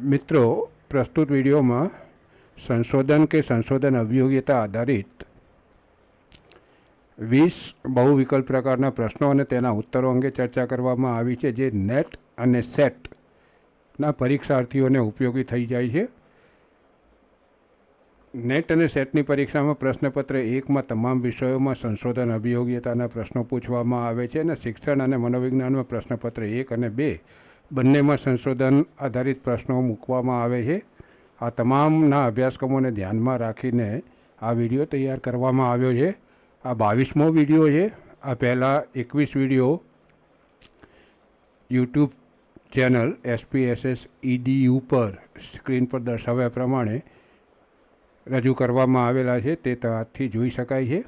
મિત્રો, પ્રસ્તુત વિડીયોમાં સંશોધન કે સંશોધન અભિયોગ્યતા આધારિત 20 બહુ વિકલ્પ પ્રકારના પ્રશ્નો અને તેના ઉત્તરો અંગે ચર્ચા કરવામાં આવી છે, જે નેટ અને સેટના પરીક્ષાર્થીઓને ઉપયોગી થઈ જાય છે. નેટ અને સેટની પરીક્ષામાં પ્રશ્નપત્ર 1માં તમામ વિષયોમાં સંશોધન અભિયોગ્યતાના પ્રશ્નો પૂછવામાં આવે છે અને શિક્ષણ અને મનોવિજ્ઞાનમાં પ્રશ્નપત્ર 1 અને 2 બંનેમાં સંશોધન આધારિત પ્રશ્નો મૂકવામાં આવે છે. આ તમામના અભ્યાસક્રમોને ધ્યાનમાં રાખીને આ વિડીયો તૈયાર કરવામાં આવ્યો છે. આ 22મો વિડીયો છે. આ પહેલાં 21 video YouTube channel SPSS EDU પર સ્ક્રીન પર દર્શાવ્યા પ્રમાણે રજૂ કરવામાં આવેલા છે, તે ત્યાંથી જોઈ શકાય છે.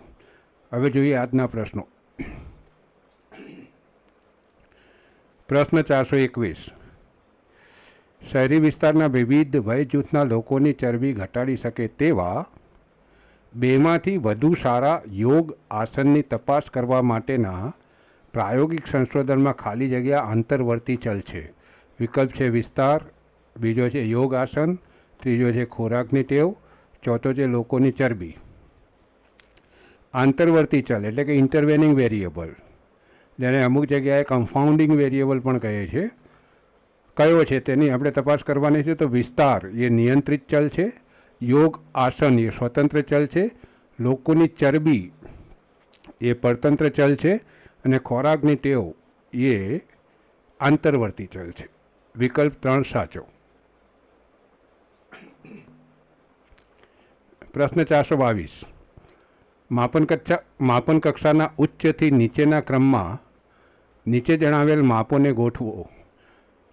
હવે જોઈએ આજના પ્રશ્નો. પ્રશ્ન 421. શહેરી વિસ્તારના વિવિધ વય જૂથના લોકોની ચરબી ઘટાડી શકે તેવા 2માંથી વધુ સારા યોગ આસનની તપાસ કરવા માટેના પ્રાયોગિક સંશોધનમાં ખાલી જગ્યા આંતરવર્તી ચલ છે. વિકલ્પ છે વિસ્તાર, બીજો છે યોગ આસન, ત્રીજો છે ખોરાકની ટેવ, ચોથો છે લોકોની ચરબી. આંતરવર્તી ચલ એટલે કે ઇન્ટરવેનિંગ વેરિયેબલ, જેને અમુક જગ્યાએ કમ્પાઉન્ડિંગ વેરિયેબલ પણ કહે છે, કયો છે તેની આપણે તપાસ કરવાની છે. તો વિસ્તાર એ નિયંત્રિત ચલ છે, યોગ આસન એ સ્વતંત્ર ચલ છે, લોકોની ચરબી એ પરતંત્ર ચલ છે અને ખોરાકની ટેવ એ આંતરવર્તી ચલ છે. વિકલ્પ 3 સાચો. પ્રશ્ન 422. માપન કક્ષાના ઉચ્ચથી નીચેના ક્રમમાં નીચે જણાવેલ માપોને ગોઠવો.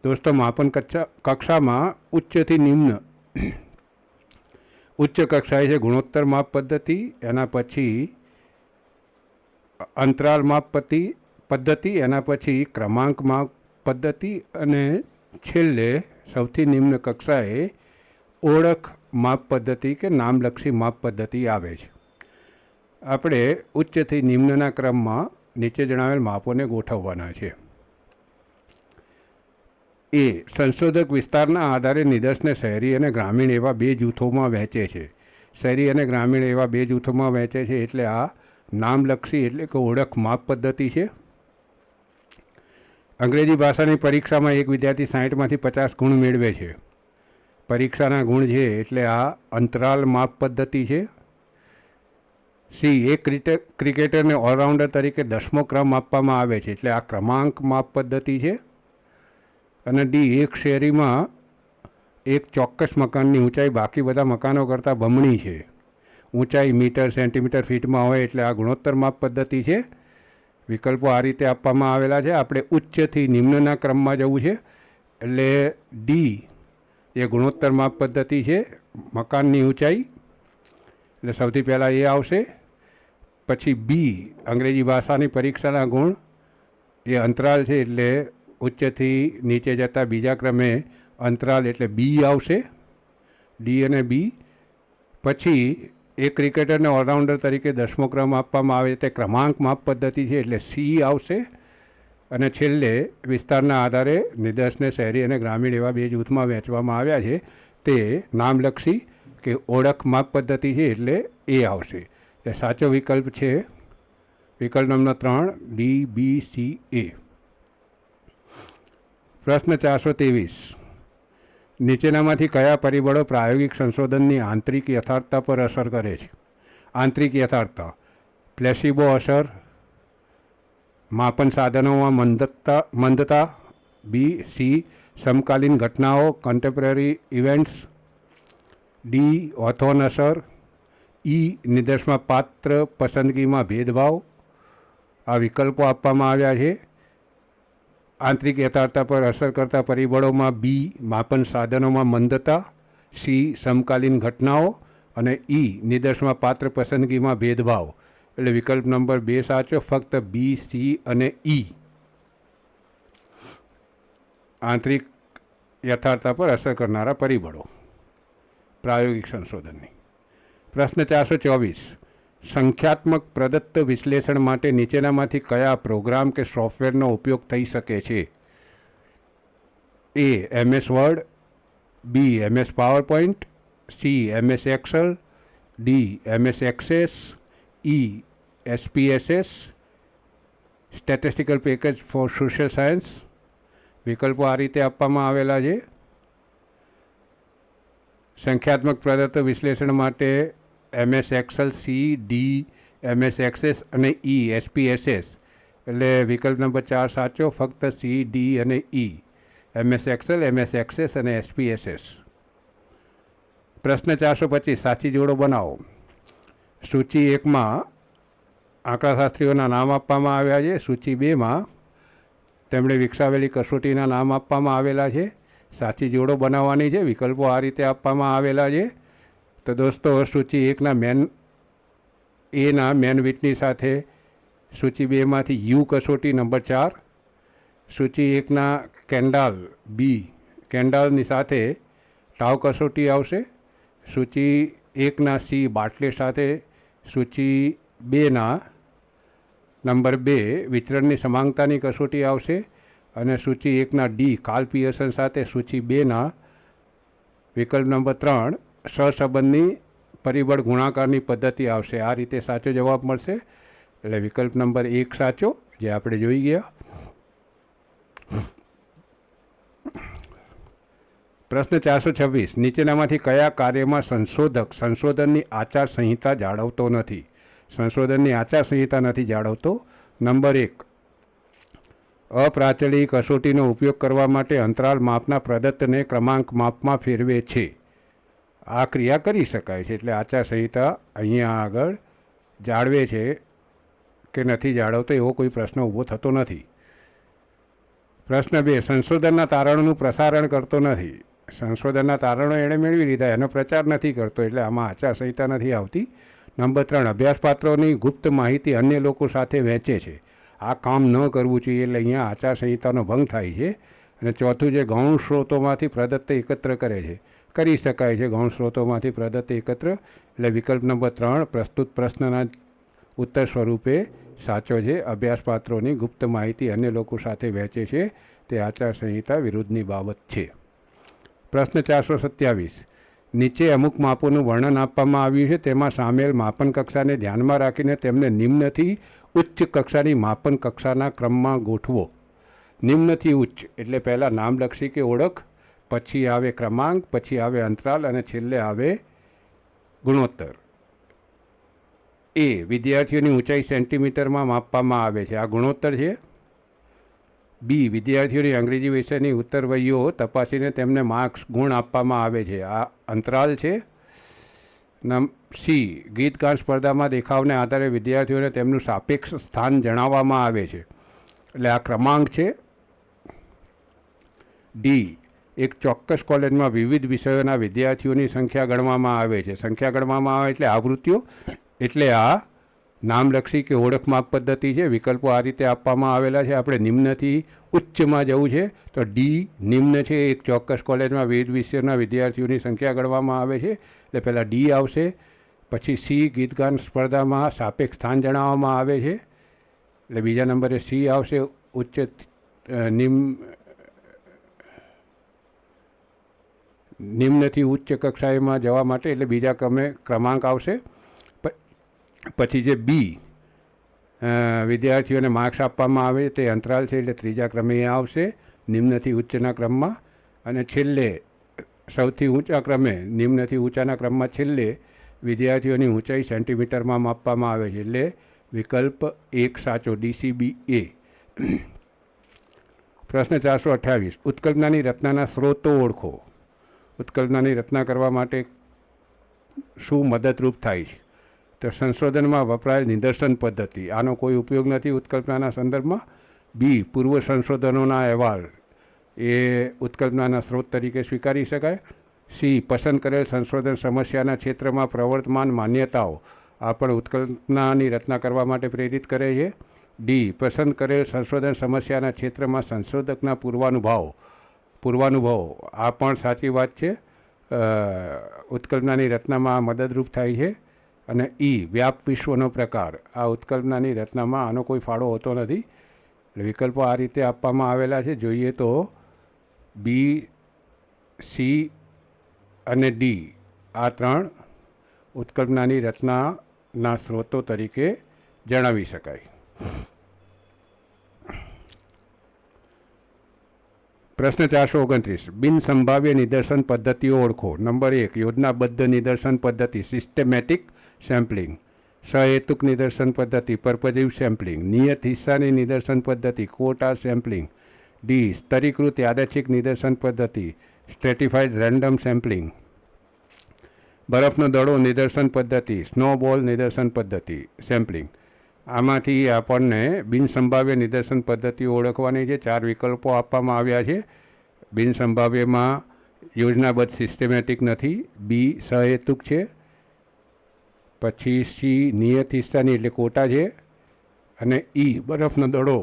દોસ્તો, માપન કક્ષામાં ઉચ્ચથી નિમ્ન ઉચ્ચ કક્ષાએ છે ગુણોત્તર માપ પદ્ધતિ, એના પછી અંતરાલ માપ પદ્ધતિ, એના પછી ક્રમાંક માપ પદ્ધતિ અને છેલ્લે સૌથી નિમ્ન કક્ષાએ ઓળખ માપ પદ્ધતિ કે નામલક્ષી માપ પદ્ધતિ આવે છે. આપણે ઉચ્ચથી નિમ્નના ક્રમમાં નીચે જણાવેલ માપોને ગોઠવવાના છે. એ સંશોધક વિસ્તારના આધારે નિદર્શને શહેરી અને ગ્રામીણ એવા 2 જૂથોમાં વહેંચે છે. શહેરી અને ગ્રામીણ એવા 2 જૂથોમાં વહેંચે છે, એટલે આ નામલક્ષી એટલે કે ઓળખ માપ પદ્ધતિ છે. અંગ્રેજી ભાષાની પરીક્ષામાં એક વિદ્યાર્થી 60માંથી 50 ગુણ મેળવે છે. પરીક્ષાના ગુણ છે એટલે આ અંતરાલ માપ પદ્ધતિ છે. એક ક્રિકેટરને ઓલરાઉન્ડર તરીકે 10મો ક્રમ આપવામાં આવે છે, એટલે આ ક્રમાંક માપ પદ્ધતિ છે. અને એક શહેરીમાં એક ચોક્કસ મકાનની ઊંચાઈ બાકી બધા મકાનો કરતાં બમણી છે. ઊંચાઈ મીટર, સેન્ટીમીટર, ફીટમાં હોય એટલે આ ગુણોત્તર માપ પદ્ધતિ છે. વિકલ્પો આ રીતે આપવામાં આવેલા છે. આપણે ઉચ્ચથી નિમ્નના ક્રમમાં જવું છે, એટલે એ ગુણોત્તર માપ પદ્ધતિ છે. મકાનની ઊંચાઈ એટલે સૌથી પહેલાં એ આવશે. પછી અંગ્રેજી ભાષાની પરીક્ષાના ગુણ એ અંતરાલ છે, એટલે ઉચ્ચથી નીચે જતાં બીજા ક્રમે અંતરાલ એટલે આવશે. અને પછી એક ક્રિકેટરને ઓલરાઉન્ડર તરીકે 10મો ક્રમ આપવામાં આવે તે ક્રમાંક માપ પદ્ધતિ છે, એટલે આવશે. અને છેલ્લે વિસ્તારના આધારે નિદર્શને શહેરી અને ગ્રામીણ એવા 2 જૂથમાં વહેંચવામાં આવ્યા છે, તે નામલક્ષી કે ઓળખ માપ પદ્ધતિ છે, એટલે એ આવશે. એ સાચો વિકલ્પ છે વિકલ્પ નંબર 3 DBCA. પ્રશ્ન 423. નીચેનામાંથી કયા પરિબળો પ્રાયોગિક સંશોધનની આંતરિક યથાર્થતા પર અસર કરે છે? આંતરિક યથાર્થતા: પ્લેસિબો અસર, માપન સાધનોમાં મંદતા, સમકાલીન ઘટનાઓ કન્ટેમ્પરરી ઇવેન્ટ્સ, ઓથોન અસર, નિદર્શમાં પાત્ર પસંદગીમાં ભેદભાવ. આ વિકલ્પો આપવામાં આવ્યા છે. આંતરિક યથાર્થતા પર અસર કરતા પરિબળોમાં માપન સાધનોમાં મંદતા, સમકાલીન ઘટનાઓ અને નિદર્શમાં પાત્ર પસંદગીમાં ભેદભાવ. એટલે વિકલ્પ નંબર 2 સાચો. ફક્ત B, C અને આંતરિક યથાર્થતા પર અસર કરનારા પરિબળો પ્રાયોગિક સંશોધનની. પ્રશ્ન 424. સંખ્યાત્મક પ્રદત્ત વિશ્લેષણ માટે નીચેનામાંથી કયા પ્રોગ્રામ કે સોફ્ટવેરનો ઉપયોગ થઈ શકે છે? MS Word, B MS PowerPoint, C MS Excel, D MS Access, E SPSS, statistical package for social science. વિકલ્પો આ રીતે આપવામાં આવેલા છે. સંખ્યાત્મક પદાર્થો વિશ્લેષણ માટે MS Excel, C, D MS Access અને ઈ SPSS. એટલે વિકલ્પ નંબર 4 સાચો. ફક્ત સી, ડી અને ઈ MS Excel, MS Access અને SPSS. પ્રશ્ન 425 સાચી જોડો બનાવો. સૂચિ 1માં આંકડાશાસ્ત્રીઓના નામ આપવામાં આવ્યા છે. સૂચિ 2માં તેમણે વિકસાવેલી કસોટીના નામ આપવામાં આવેલા છે. સાચી જોડો બનાવવાની છે. વિકલ્પો આ રીતે આપવામાં આવેલા છે. તો દોસ્તો, સૂચિ 1ના એના મેનવિટની સાથે સૂચિ 2માંથી યુ કસોટી નંબર 4, સૂચિ 1ના કેન્ડાલ કેન્ડાલની સાથે ટાવ કસોટી આવશે. સૂચિ 1ના સી બાટલેટ સાથે સૂચિ 2ના નંબર 2 વિચરણની સમાંગતાની કસોટી આવશે. અને સૂચિ 1ના ડી કાર્લ પિયર્સન સાથે સૂચિ 2ના વિકલ્પ નંબર 3 સહસંબંધની પરિબળ ગુણાકારની પદ્ધતિ આવશે. આ રીતે સાચો જવાબ મળશે. એટલે વિકલ્પ નંબર 1 સાચો, જે આપણે જોઈ ગયા. પ્રશ્ન 426 નીચેનામાંથી કયા કાર્યમાં સંશોધક સંશોધનની આચાર સંહિતા જાળવતો નથી? સંશોધનની આચાર સંહિતા નથી જાળવતો. નંબર 1, અપ્રાચળી કસોટીનો ઉપયોગ કરવા માટે અંતરાલ માપના પ્રદત્તને ક્રમાંક માપમાં ફેરવે છે. આ ક્રિયા કરી શકાય છે. એટલે આચાર સંહિતા અહીંયા આગળ જાળવે છે કે નથી જાળવતો એવો કોઈ પ્રશ્ન ઊભો થતો નથી. પ્રશ્ન 2, સંશોધનના તારણોનું પ્રસારણ કરતો નથી. સંશોધનના તારણો એણે મેળવી લીધા, એનો પ્રચાર નથી કરતો, એટલે આમાં આચાર સંહિતા નથી આવતી. નંબર 3, અભ્યાસપાત્રોની ગુપ્ત માહિતી અન્ય લોકો સાથે વહેંચે છે. આ કામ ન કરવું જોઈએ, એટલે અહીંયા આચાર સંહિતાનો ભંગ થાય છે. અને ચોથું છે ગૌણ સ્ત્રોતોમાંથી પ્રદત્ત એકત્ર કરે છે. કરી શકાય છે ગૌણ સ્ત્રોતોમાંથી પ્રદત્ત એકત્ર. એટલે વિકલ્પ નંબર 3 પ્રસ્તુત પ્રશ્નના ઉત્તર સ્વરૂપે સાચો છે. અભ્યાસપાત્રોની ગુપ્ત માહિતી અન્ય લોકો સાથે વહેંચે છે તે આચાર સંહિતા વિરુદ્ધની બાબત છે. પ્રશ્ન 427 નીચે અમુક માપોનું વર્ણન આપવામાં આવ્યું છે. તેમાં સામેલ માપન કક્ષાને ધ્યાનમાં રાખીને તેમને નિમ્નથી ઉચ્ચ કક્ષાની માપન કક્ષાના ક્રમમાં ગોઠવો. નિમ્નથી ઉચ્ચ એટલે પહેલાં નામલક્ષી કે ઓળખ, પછી આવે ક્રમાંક, પછી આવે અંતરાલ અને છેલ્લે આવે ગુણોત્તર. એ વિદ્યાર્થીઓની ઊંચાઈ સેન્ટીમીટરમાં માપવામાં આવે છે. આ ગુણોત્તર છે. બી વિદ્યાર્થીઓની અંગ્રેજી વિષયની ઉત્તરવહીઓ તપાસીને તેમને માર્ક્સ ગુણ આપવામાં આવે છે. આ અંતરાલ છે. સી ગીત ગાન સ્પર્ધામાં દેખાવને આધારે વિદ્યાર્થીઓને તેમનું સાપેક્ષ સ્થાન જણાવવામાં આવે છે. એટલે આ ક્રમાંક છે. ડી એક ચોક્કસ કોલેજમાં વિવિધ વિષયોના વિદ્યાર્થીઓની સંખ્યા ગણવામાં આવે છે. સંખ્યા ગણવામાં આવે એટલે આવૃત્તિઓ. એટલે આ નામલક્ષી કે ઓળખ માપ પદ્ધતિ છે. વિકલ્પો આ રીતે આપવામાં આવેલા છે. આપણે નિમ્નથી ઉચ્ચમાં જવું છે તો ડી નિમ્ન છે. એક ચોક્કસ કોલેજમાં વિવિધ વિષયોના વિદ્યાર્થીઓની સંખ્યા ગણવામાં આવે છે, એટલે પહેલાં ડી આવશે. પછી સી ગીત ગાન સ્પર્ધામાં સાપેક્ષ સ્થાન જણાવવામાં આવે છે, એટલે બીજા નંબરે સી આવશે. ઉચ્ચ નિમ્નથી ઉચ્ચ કક્ષાએમાં જવા માટે એટલે બીજા ક્રમે ક્રમાંક આવશે. પછી જે બી વિદ્યાર્થીઓને માર્ક્સ આપવામાં આવે તે અંતરાલ છે, એટલે ત્રીજા ક્રમે એ આવશે નિમ્નથી ઉચ્ચના ક્રમમાં. અને છેલ્લે સૌથી ઊંચા ક્રમે નિમ્નથી ઊંચાના ક્રમમાં છેલ્લે વિદ્યાર્થીઓની ઊંચાઈ સેન્ટીમીટરમાં માપવામાં આવે છે, એટલે વિકલ્પ 1 સાચો. DCB એ. પ્રશ્ન 428 ઉત્કલ્પનાની રચનાના સ્ત્રોતો ઓળખો. ઉત્કલ્પનાની રચના કરવા માટે શું મદદરૂપ થાય છે? તો સંશોધનમાં વપરાયેલ નિદર્શન પદ્ધતિ, આનો કોઈ ઉપયોગ નથી ઉત્કલ્પનાના સંદર્ભમાં. બી પૂર્વ સંશોધનોના અહેવાલ એ ઉત્કલ્પનાના સ્ત્રોત તરીકે સ્વીકારી શકાય. સી પસંદ કરેલ સંશોધન સમસ્યાના ક્ષેત્રમાં પ્રવર્તમાન માન્યતાઓ આ પણ ઉત્કલ્પનાની રચના કરવા માટે પ્રેરિત કરે છે. ડી પસંદ કરેલ સંશોધન સમસ્યાના ક્ષેત્રમાં સંશોધકના પૂર્વાનુભવો આ પણ સાચી વાત છે. ઉત્કલ્પનાની રચનામાં મદદરૂપ થાય છે. અને ઈ વ્યાપ વિશ્વનો પ્રકાર આ ઉત્કલ્પનાની રચનામાં આનો કોઈ ફાળો હોતો નથી. એટલે વિકલ્પો આ રીતે આપવામાં આવેલા છે. જોઈએ તો બી, સી અને ડી આ ત્રણ ઉત્કલ્પનાની રચનાના સ્ત્રોતો તરીકે જણાવી શકાય. પ્રશ્ન 429. બિન સંભાવ્ય નિદર્શન પદ્ધતિઓ ઓળખો. નંબર 1 યોજનાબદ્ધ નિદર્શન પદ્ધતિ સિસ્ટેમેટિક સેમ્પલિંગ. સહેતુક નિદર્શન પદ્ધતિ પર્પઝિવ સેમ્પલિંગ. નિયત હિસ્સાની નિદર્શન પદ્ધતિ ક્વોટા સેમ્પલિંગ. ડી સ્તરીકૃત યાદચ્છિક નિદર્શન પદ્ધતિ સ્ટ્રેટિફાઈડ રેન્ડમ સેમ્પલિંગ. બરફનો દડો નિદર્શન પદ્ધતિ સ્નોબોલ નિદર્શન પદ્ધતિ સેમ્પલિંગ. આમાંથી આપણને બિનસંભાવ્ય નિદર્શન પદ્ધતિઓ ઓળખવાની છે. 4 વિકલ્પો આપવામાં આવ્યા છે. બિનસંભાવ્યમાં યોજનાબદ્ધ સિસ્ટેમેટિક નથી, બી સહેતુક છે, પછી સી નિયત હિસ્સાની એટલે કોટા છે, અને ઈ બરફનો દડો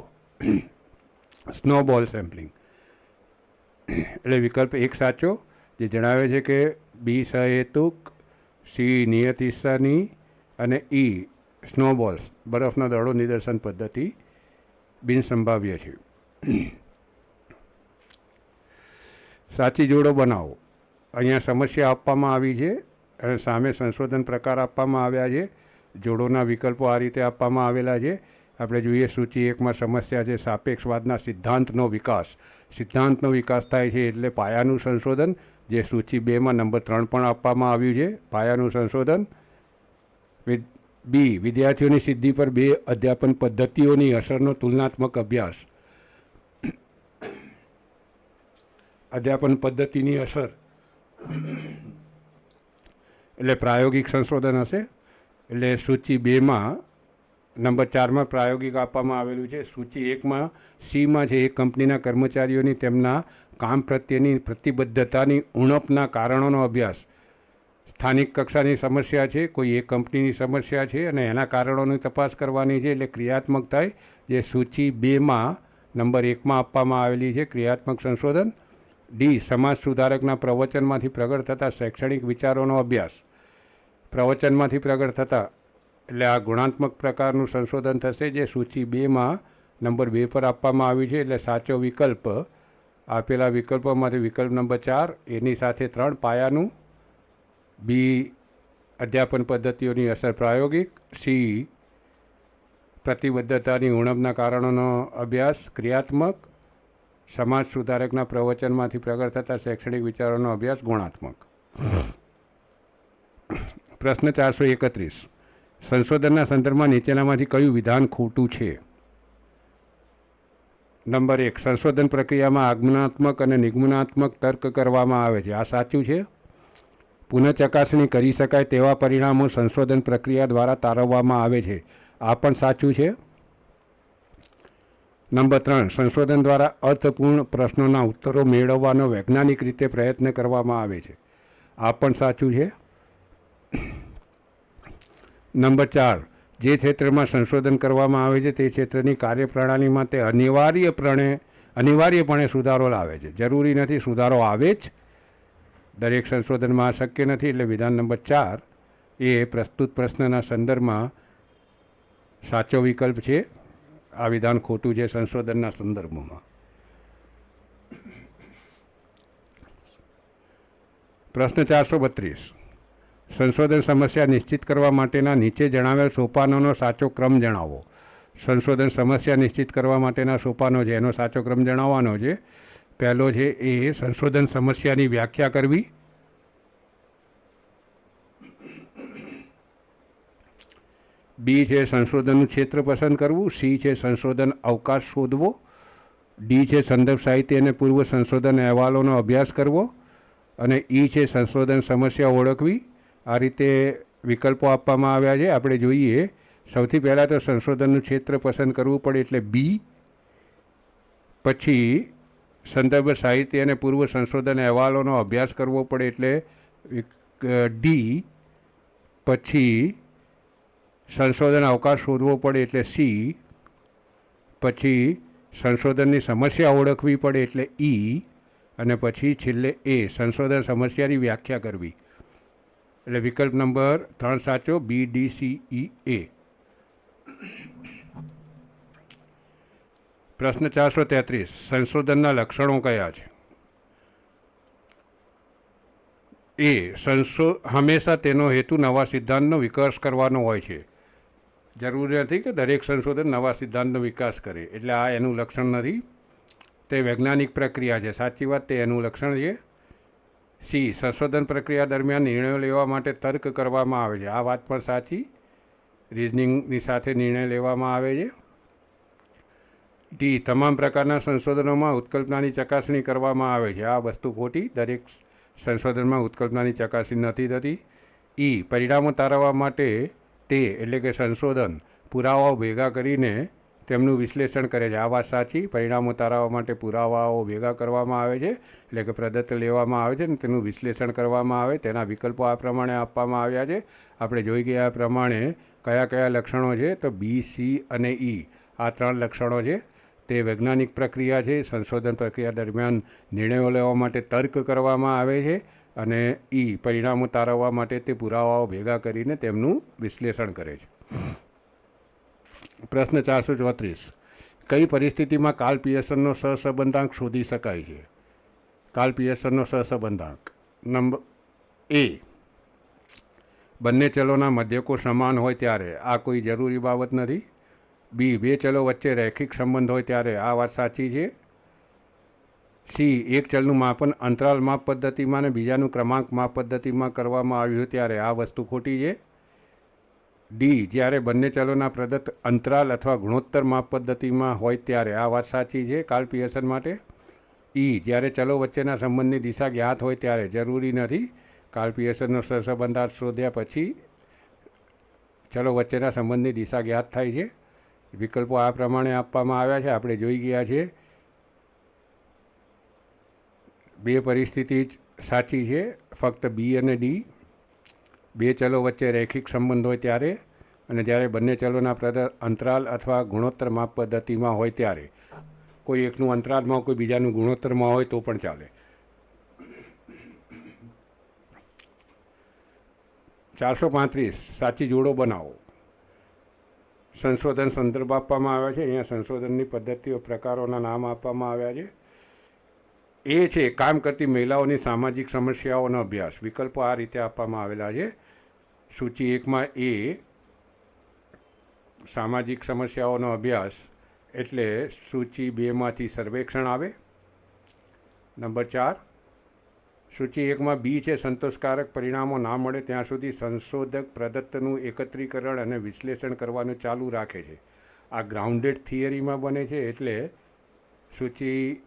સ્નોબોલ સેમ્પલિંગ. એટલે વિકલ્પ 1 સાચો, જે જણાવે છે કે બી સહેતુક, સી નિયત હિસ્સાની અને ઈ સ્નોબોલ્સ બરફનો દડો નિદર્શન પદ્ધતિ બિનસંભાવ્ય છે. સાચી જોડો બનાવો. અહીંયા સમસ્યા આપવામાં આવી છે અને સામે સંશોધન પ્રકાર આપવામાં આવ્યા છે. જોડોના વિકલ્પો આ રીતે આપવામાં આવેલા છે. આપણે જોઈએ સૂચિ 1માં સમસ્યા છે સાપેક્ષવાદના સિદ્ધાંતનો વિકાસ. સિદ્ધાંતનો વિકાસ થાય છે એટલે પાયાનું સંશોધન, જે સૂચિ 2માં નંબર 3 પણ આપવામાં આવ્યું છે. પાયાનું સંશોધન. બી વિદ્યાર્થીઓની સિદ્ધિ પર 2 અધ્યાપન પદ્ધતિઓની અસરનો તુલનાત્મક અભ્યાસ. અધ્યાપન પદ્ધતિની અસર એટલે પ્રાયોગિક સંશોધન હશે. એટલે સૂચિ 2માં નંબર 4માં પ્રાયોગિક આપવામાં આવેલું છે. સૂચિ 1માં સીમાં છે એક કંપનીના કર્મચારીઓની તેમના કામ પ્રત્યેની પ્રતિબદ્ધતાની ઉણપના કારણોનો અભ્યાસ. સ્થાનિક કક્ષાની સમસ્યા છે, કોઈ એક કંપનીની સમસ્યા છે અને એના કારણોની તપાસ કરવાની છે, એટલે ક્રિયાત્મક થાય, જે સૂચિ 2માં નંબર 1માં આપવામાં આવેલી છે ક્રિયાત્મક સંશોધન. ડી સમાજ સુધારકના પ્રવચનમાંથી પ્રગટ થતા શૈક્ષણિક વિચારોનો અભ્યાસ. પ્રવચનમાંથી પ્રગટ થતા એટલે આ ગુણાત્મક પ્રકારનું સંશોધન થશે, જે સૂચિ 2માં નંબર 2 પર આપવામાં આવ્યું છે. એટલે સાચો વિકલ્પ આપેલા વિકલ્પોમાંથી વિકલ્પ નંબર 4, એની સાથે 3 પાયાનું, બી અધ્યાપન પદ્ધતિઓની અસર પ્રાયોગિક, સી પ્રતિબદ્ધતાની ઉણપના કારણોનો અભ્યાસ ક્રિયાત્મક, સમાજ સુધારકના પ્રવચનમાંથી પ્રગટ થતા શૈક્ષણિક વિચારોનો અભ્યાસ ગુણાત્મક. પ્રશ્ન 431. સંશોધનના સંદર્ભમાં નીચેનામાંથી કયું વિધાન ખોટું છે? નંબર 1 સંશોધન પ્રક્રિયામાં આગમનાત્મક અને નિગમનાત્મક તર્ક કરવામાં આવે છે. આ સાચું છે. પુનઃચકાસણી કરી શકાય તેવા પરિણામો સંશોધન પ્રક્રિયા દ્વારા તારવવામાં આવે છે. આ પણ સાચું છે. નંબર 3 સંશોધન દ્વારા અર્થપૂર્ણ પ્રશ્નોના ઉત્તરો મેળવવાનો વૈજ્ઞાનિક રીતે પ્રયત્ન કરવામાં આવે છે. આ પણ સાચું છે. નંબર 4 જે ક્ષેત્રમાં સંશોધન કરવામાં આવે છે તે ક્ષેત્રની કાર્યપ્રણાલીમાં તે અનિવાર્યપણે સુધારો લાવે છે. જરૂરી નથી સુધારો આવે જ, દરેક સંશોધનમાં શક્ય નથી. એટલે વિધાન નંબર 4 એ પ્રસ્તુત પ્રશ્નના સંદર્ભમાં સાચો વિકલ્પ છે. આ વિધાન ખોટું છે સંશોધનના સંદર્ભમાં. પ્રશ્ન 432. સંશોધન સમસ્યા નિશ્ચિત કરવા માટેના નીચે જણાવેલ સોપાનોનો સાચો ક્રમ જણાવો. સંશોધન સમસ્યા નિશ્ચિત કરવા માટેના સોપાનો છે, એનો સાચો ક્રમ જણાવવાનો છે. પહેલો છે એ સંશોધન સમસ્યાની વ્યાખ્યા કરવી. બી છે સંશોધનનું ક્ષેત્ર પસંદ કરવું. સી છે સંશોધન અવકાશ શોધવો. ડી છે સંદર્ભ સાહિત્ય અને પૂર્વ સંશોધન અહેવાલોનો અભ્યાસ કરવો. અને ઈ છે સંશોધન સમસ્યા ઓળખવી. આ રીતે વિકલ્પો આપવામાં આવ્યા છે. આપણે જોઈએ સૌથી પહેલાં તો સંશોધનનું ક્ષેત્ર પસંદ કરવું પડે એટલે બી, પછી સંદર્ભ સાહિત્ય અને પૂર્વ સંશોધન અહેવાલોનો અભ્યાસ કરવો પડે એટલે ડી, પછી સંશોધન અવકાશ શોધવો પડે એટલે સી, પછી સંશોધનની સમસ્યા ઓળખવી પડે એટલે ઈ, અને પછી છેલ્લે એ સંશોધન સમસ્યાની વ્યાખ્યા કરવી. એટલે વિકલ્પ નંબર 3 સાચો, બી, ડી, સી, ઈ, એ. પ્રશ્ન 433. સંશોધનના લક્ષણો કયા છે? હંમેશા તેનો હેતુ નવા સિદ્ધાંતનો વિકાસ કરવાનો હોય છે. જરૂરી નથી કે દરેક સંશોધન નવા સિદ્ધાંતનો વિકાસ કરે, એટલે આ એનું લક્ષણ નથી. તે વૈજ્ઞાનિક પ્રક્રિયા છે. સાચી વાત, તે એનું લક્ષણ છે. સી, સંશોધન પ્રક્રિયા દરમિયાન નિર્ણયો લેવા માટે તર્ક કરવામાં આવે છે. આ વાત પણ સાચી, રિઝનિંગની સાથે નિર્ણય લેવામાં આવે છે. ડી, તમામ પ્રકારના સંશોધનોમાં ઉત્કલ્પનાની ચકાસણી કરવામાં આવે છે. આ વસ્તુ ખોટી, દરેક સંશોધનમાં ઉત્કલ્પનાની ચકાસણી નથી થતી. ઈ, પરિણામો તારવવા માટે તે એટલે કે સંશોધન પુરાવાઓ ભેગા કરીને તેમનું વિશ્લેષણ કરે છે. આ વાત સાચી, પરિણામો તારવવા માટે પુરાવાઓ ભેગા કરવામાં આવે છે, એટલે કે પ્રદત્ત લેવામાં આવે છે અને તેનું વિશ્લેષણ કરવામાં આવે. તેના વિકલ્પો આ પ્રમાણે આપવામાં આવ્યા છે. આપણે જોઈ ગયા આ પ્રમાણે કયા કયા લક્ષણો છે, તો બી, સી અને ઈ, આ 3 લક્ષણો છે. તે વૈજ્ઞાનિક પ્રક્રિયા છે. સંશોધન પ્રક્રિયા દરમિયાન નિર્ણયો લેવા માટે તર્ક કરવામાં આવે છે, અને ઈ, પરિણામો તારવવા માટે તે પુરાવાઓ ભેગા કરીને તેમનું વિશ્લેષણ કરે છે. પ્રશ્ન 434, કઈ પરિસ્થિતિમાં કાર્લ પિયર્સનનો સહસંબંધાંક શોધી શકાય છે? કાર્લ પિયર્સનનો સહસંબંધાંક નંબર એ, બંને ચલોના મધ્યકો સમાન હોય ત્યારે. આ કોઈ જરૂરી બાબત નથી. બી, 2 ચલો વચ્ચે રૈખિક સંબંધ હોય ત્યારે. આ વાત સાચી છે. સી, એક ચલનું માપન અંતરાલ માપ પદ્ધતિમાં અને બીજાનું ક્રમાંક માપ પદ્ધતિમાં કરવામાં આવ્યું ત્યારે. આ વસ્તુ ખોટી છે. ડી, જ્યારે બંને ચલોના પ્રદત્ત અંતરાલ અથવા ગુણોત્તર માપ પદ્ધતિમાં હોય ત્યારે. આ વાત સાચી છે કાર્લ પિયર્સન માટે. ઈ, જ્યારે ચલો વચ્ચેના સંબંધની દિશા જ્ઞાત હોય ત્યારે. જરૂરી નથી. કાર્લ પિયર્સનનો સહસંબંધાંક શોધ્યા પછી ચલો વચ્ચેના સંબંધની દિશા જ્ઞાત થાય છે. વિકલ્પો આ પ્રમાણે આપવામાં આવ્યા છે. આપણે જોઈ ગયા છે. 2 પરિસ્થિતિ જ સાચી છે, ફક્ત બી અને ડી. 2 ચલો વચ્ચે રૈખિક સંબંધ હોય ત્યારે, અને જ્યારે બંને ચલોના પ્રદત્ત અંતરાલ અથવા ગુણોત્તર માપ પદ્ધતિમાં હોય ત્યારે. કોઈ એકનું અંતરાલમાં, કોઈ બીજાનું ગુણોત્તરમાં હોય તો પણ ચાલે. 435, સાચી જોડો બનાવો. સંશોધન સંદર્ભ આપવામાં આવ્યા છે. અહીંયા સંશોધનની પદ્ધતિઓ, પ્રકારોના નામ આપવામાં આવ્યા છે. એ છે કામ કરતી મહિલાઓની સામાજિક સમસ્યાઓનો અભ્યાસ. વિકલ્પો આ રીતે આપવામાં આવેલા છે. સૂચિ 1માં એ, સામાજિક સમસ્યાઓનો અભ્યાસ એટલે સૂચિ 2માંથી સર્વેક્ષણ આવે. નંબર 4, સૂચિ 1માં બી છે સંતોષકારક પરિણામો ના મળે ત્યાં સુધી સંશોધક પ્રદત્તનું એકત્રીકરણ અને વિશ્લેષણ કરવાનું ચાલુ રાખે છે. આ ગ્રાઉન્ડેડ થિયરીમાં બને છે, એટલે સૂચિ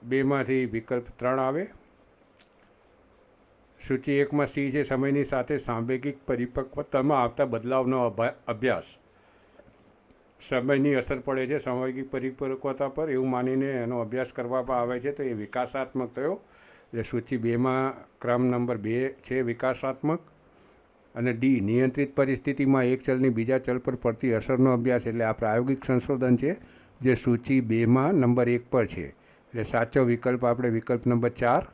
2માંથી વિકલ્પ 3 આવે. સૂચિ 1માં સી છે સમયની સાથે સાંવેગિક પરિપક્વતામાં આવતા બદલાવનો અભ્યાસ. સમયની અસર પડે છે સાંવેગિક પરિપક્વતા પર એવું માનીને એનો અભ્યાસ કરવામાં આવે છે, તો એ વિકાસાત્મક થયો. એટલે સૂચિ 2માં ક્રમ નંબર 2 છે વિકાસાત્મક. અને ડી, નિયંત્રિત પરિસ્થિતિમાં એક ચલની બીજા ચલ પર પડતી અસરનો અભ્યાસ, એટલે આ પ્રાયોગિક સંશોધન છે, જે સૂચિ 2માં નંબર 1 પર છે. એટલે સાચો વિકલ્પ આપણે વિકલ્પ નંબર 4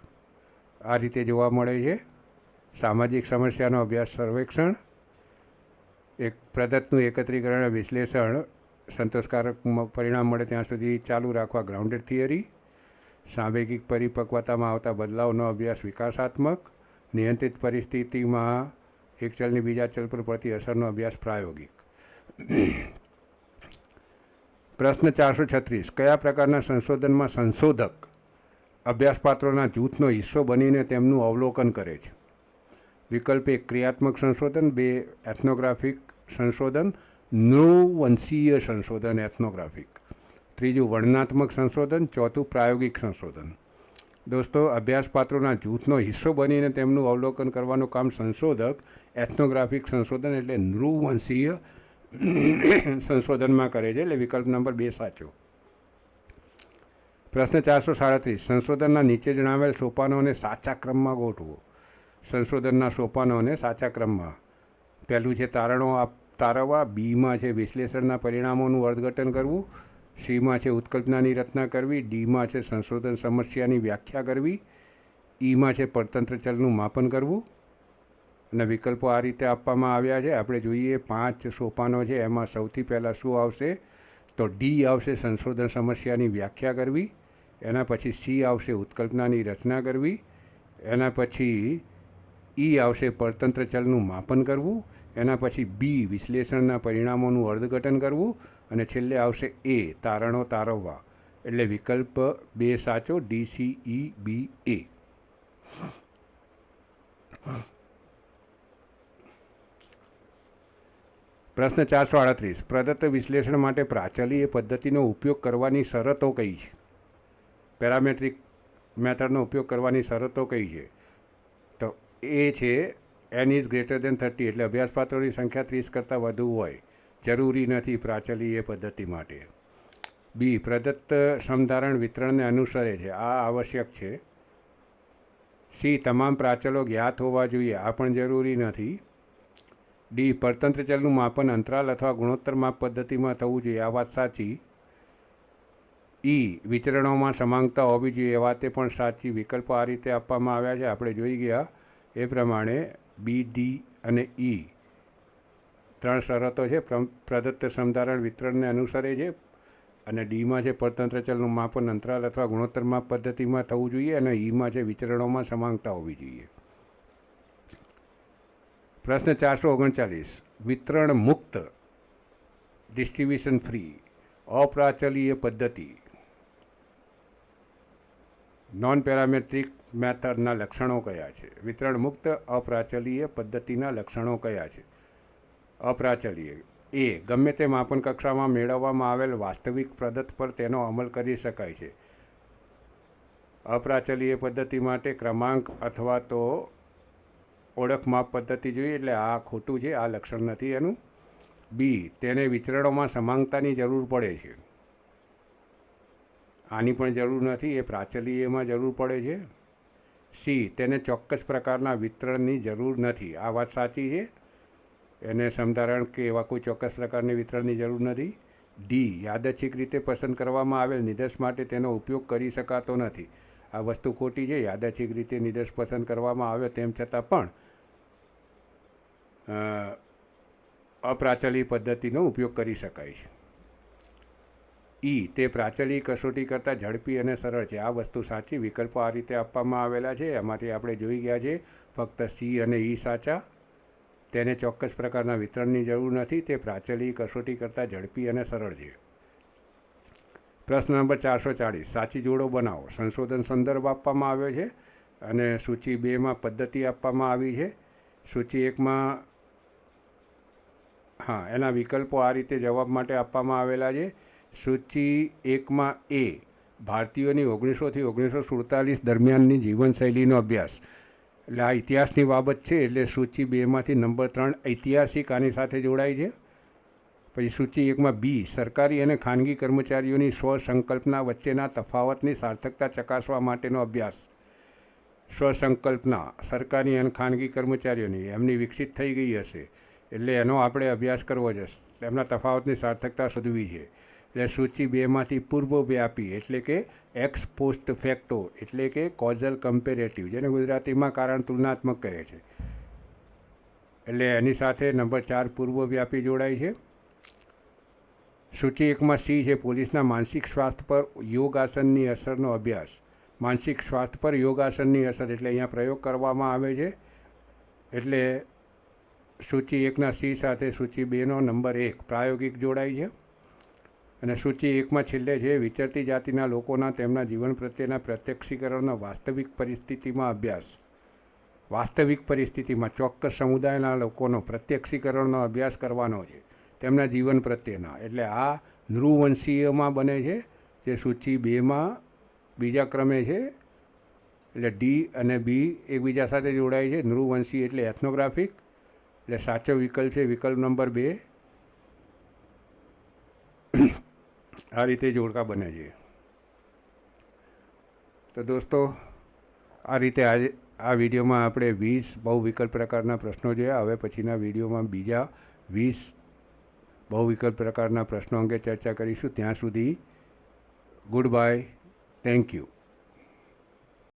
આ રીતે જોવા મળે છે. સામાજિક સમસ્યાનો અભ્યાસ સર્વેક્ષણ, એક પ્રદત્તનું એકત્રીકરણ વિશ્લેષણ, સંતોષકારક પરિણામ મળે ત્યાં સુધી ચાલુ રાખવા ગ્રાઉન્ડેડ થિયરી, સાંવેગિક પરિપક્વતામાં આવતા બદલાવનો અભ્યાસ વિકાસાત્મક, નિયંત્રિત પરિસ્થિતિમાં એક ચલની બીજા ચલ પર પડતી અસરનો અભ્યાસ પ્રાયોગિક. પ્રશ્ન 436, કયા પ્રકારના સંશોધનમાં સંશોધક અભ્યાસપાત્રોના જૂથનો હિસ્સો બનીને તેમનું અવલોકન કરે છે? વિકલ્પ 1 ક્રિયાત્મક સંશોધન, 2 એથ્નોગ્રાફિક સંશોધન, નૃવંશીય સંશોધન એથ્નોગ્રાફિક, 3 વર્ણનાત્મક સંશોધન, 4 પ્રાયોગિક સંશોધન. દોસ્તો, અભ્યાસપાત્રોના જૂથનો હિસ્સો બનીને તેમનું અવલોકન કરવાનું કામ સંશોધક એથ્નોગ્રાફિક સંશોધન એટલે નૃવંશીય સંશોધનમાં કરે છે. એટલે વિકલ્પ નંબર 2 સાચો. પ્રશ્ન 437, સંશોધનના નીચે જણાવેલ સોપાનોને સાચા ક્રમમાં ગોઠવો. સંશોધનના સોપાનોને સાચા ક્રમમાં. પહેલું છે તારણો તારવવા, બીમાં છે વિશ્લેષણના પરિણામોનું અર્થઘટન કરવું, સીમાં છે ઉત્કલ્પનાની રચના કરવી, ડીમાં છે સંશોધન સમસ્યાની વ્યાખ્યા કરવી, ઈમાં છે પરતંત્ર ચલનું માપન કરવું. અને વિકલ્પો આ રીતે આપવામાં આવ્યા છે. આપણે જોઈએ 5 સોપાનો છે, એમાં સૌથી પહેલાં શું આવશે? તો ડી આવશે સંશોધન સમસ્યાની વ્યાખ્યા કરવી. એના પછી સી આવશે ઉત્કલ્પનાની રચના કરવી. એના પછી ઈ આવશે પરતંત્ર ચલનું માપન કરવું, એના પછી બી વિશ્લેષણના પરિણામોનું અર્થઘટન કરવું, અને છેલ્લે આવશે એ તારણો તારવવા. એટલે વિકલ્પ 2 સાચો, DCEBA. પ્રશ્ન 438. પ્રદત્ત વિશ્લેષણ માટે પ્રાચલી એ પદ્ધતિનો ઉપયોગ કરવાની શરતો કઈ છે? પેરામેટ્રિક મેથડનો ઉપયોગ કરવાની શરતો કઈ છે? તો એ છે n ઇઝ ગ્રેટર દેન 30, એટલે અભ્યાસપાત્રોની સંખ્યા 30 કરતાં વધુ હોય. જરૂરી નથી પ્રાચલી એ પદ્ધતિ માટે. બી પ્રદત્ત સમધારણ વિતરણને અનુસરે છે, આ આવશ્યક છે. સી તમામ પ્રાચલો જ્ઞાત હોવા જોઈએ, આ પણ જરૂરી નથી. ડી પરતંત્ર ચલનું માપન અંતરાલ અથવા ગુણોત્તર માપ પદ્ધતિમાં થવું જોઈએ, આ વાત સાચી. ઈ વિચરણોમાં સમાંગતા હોવી જોઈએ, એ વાતે પણ સાચી. વિકલ્પો આ રીતે આપવામાં આવ્યા છે, આપણે જોઈ ગયા એ પ્રમાણે. બી, ડી અને ઈ 3 શરતો છે. પ્રદત્ત સમધારણ વિતરણને અનુસરે છે, અને ડીમાં છે પરતંત્ર ચલનું માપન અંતરાલ અથવા ગુણોત્તર માપ પદ્ધતિમાં થવું જોઈએ, અને ઈમાં છે વિચરણોમાં સમાંગતા હોવી જોઈએ. પ્રશ્ન 439. વિતરણ મુક્ત ડિસ્ટ્રીબ્યુશન ફ્રી અપ્રાચલીય પદ્ધતિ નોન પેરામેટ્રિક મેથડના લક્ષણો કયા છે? વિતરણ મુક્ત અપ્રાચલીય પદ્ધતિના લક્ષણો કયા છે? અપ્રાચલીય: એ ગમે તે માપન કક્ષામાં મેળવવામાં આવેલ વાસ્તવિક પ્રદત્ત પર તેનો અમલ કરી શકાય છે. અપ્રાચલીય પદ્ધતિ માટે ક્રમાંક અથવા તો ઓળખ માપ પદ્ધતિ જોઈએ, એટલે આ ખોટું છે, આ લક્ષણ નથી એનું. બી તેને વિચરણોમાં સમાંગતાની જરૂર પડે છે, આની પણ જરૂર નથી, એ પ્રાચલીયમાં જરૂર પડે છે. સી તેને ચોક્કસ પ્રકારના વિતરણની જરૂર નથી, આ વાત સાચી છે, એને સમધારણ કે એવા કોઈ ચોક્કસ પ્રકારની વિતરણની જરૂર નથી. ડી યાદચ્છિક રીતે પસંદ કરવામાં આવેલ નિર્દેશ માટે તેનો ઉપયોગ કરી શકાતો નથી, આ વસ્તુ ખોટી છે. યાદચ્છિક રીતે નિર્દેશ પસંદ કરવામાં આવ્યો તેમ છતાં પણ અપ્રાચલી પદ્ધતિનો ઉપયોગ કરી શકાય છે. ઈ તે પ્રાચલી કસોટી કરતાં ઝડપી અને સરળ છે, આ વસ્તુ સાચી. વિકલ્પો આ રીતે આપવામાં આવેલા છે, એમાંથી આપણે જોઈ ગયા છે ફક્ત સી અને ઈ સાચા. તેને ચોક્કસ પ્રકારના વિતરણની જરૂર નથી, તે પ્રાચલી કસોટી કરતાં ઝડપી અને સરળ છે. પ્રશ્ન નંબર 440. સાચી જોડો બનાવો. સંશોધન સંદર્ભ આપવામાં આવ્યો છે, અને સૂચિ 2માં પદ્ધતિ આપવામાં આવી છે. સૂચિ 1માં એના વિકલ્પો આ રીતે જવાબ માટે આપવામાં આવેલા છે. સૂચિ 1માં એ ભારતીયોની 1900 થી 1947 દરમિયાનની જીવનશૈલીનો અભ્યાસ, એટલે આ ઇતિહાસની બાબત છે, એટલે સૂચિ 2માંથી નંબર 3 ઐતિહાસિક આની સાથે જોડાય છે. પછી સૂચિ 1માં બી સરકારી અને ખાનગી કર્મચારીઓની સ્વસંકલ્પના વચ્ચેના તફાવતની સાર્થકતા ચકાસવા માટેનો અભ્યાસ. સ્વસંકલ્પના સરકારી અને ખાનગી કર્મચારીઓની એમની વિકસિત થઈ ગઈ હશે, એટલે એનો આપણે અભ્યાસ કરવો છે, એમના તફાવતની સાર્થકતા શોધવી છે. એટલે સૂચિ 2માંથી પૂર્વવ્યાપી એટલે કે એક્સ પોસ્ટ ફેક્ટો એટલે કે કોઝલ કમ્પેરેટિવ, જેને ગુજરાતીમાં કારણ તુલનાત્મક કહે છે, એટલે એની સાથે નંબર 4 પૂર્વવ્યાપી જોડાય છે. સૂચિ 1માં સી છે પોલીસના માનસિક સ્વાસ્થ્ય પર યોગાસનની અસરનો અભ્યાસ. માનસિક સ્વાસ્થ્ય પર યોગાસનની અસર એટલે અહીંયા પ્રયોગ કરવામાં આવે છે, એટલે સૂચિ 1ના સી સાથે સૂચિ 2નો નંબર 1 પ્રાયોગિક જોડાય છે. અને સૂચિ 1માં છેલ્લે છે વિચરતી જાતિના લોકોના તેમના જીવન પ્રત્યેના પ્રત્યક્ષીકરણનો વાસ્તવિક પરિસ્થિતિમાં અભ્યાસ. વાસ્તવિક પરિસ્થિતિમાં ચોક્કસ સમુદાયના લોકોનો પ્રત્યક્ષીકરણનો અભ્યાસ કરવાનો છે, તેમના જીવન પ્રત્યેના, એટલે આ નૃવંશીયમાં બને છે, જે સૂચિ 2માં બીજા ક્રમે છે. એટલે ડી અને બી એકબીજા સાથે જોડાય છે. નૃવંશી એટલે એથનોગ્રાફિક, એટલે સાચો વિકલ્પ છે વિકલ્પ નંબર 2. આ રીતે જોડકા બને છે. તો દોસ્તો, આ રીતે આજે આ વિડીયોમાં આપણે 20 બહુવિકલ્પ પ્રકારના પ્રશ્નો જોયા. હવે પછીના વિડીયોમાં બીજા 20 બહુવિકલ્પ પ્રકારના પ્રશ્નો અંગે ચર્ચા કરીશું. ત્યાં સુધી ગુડ બાય, થેન્ક યુ.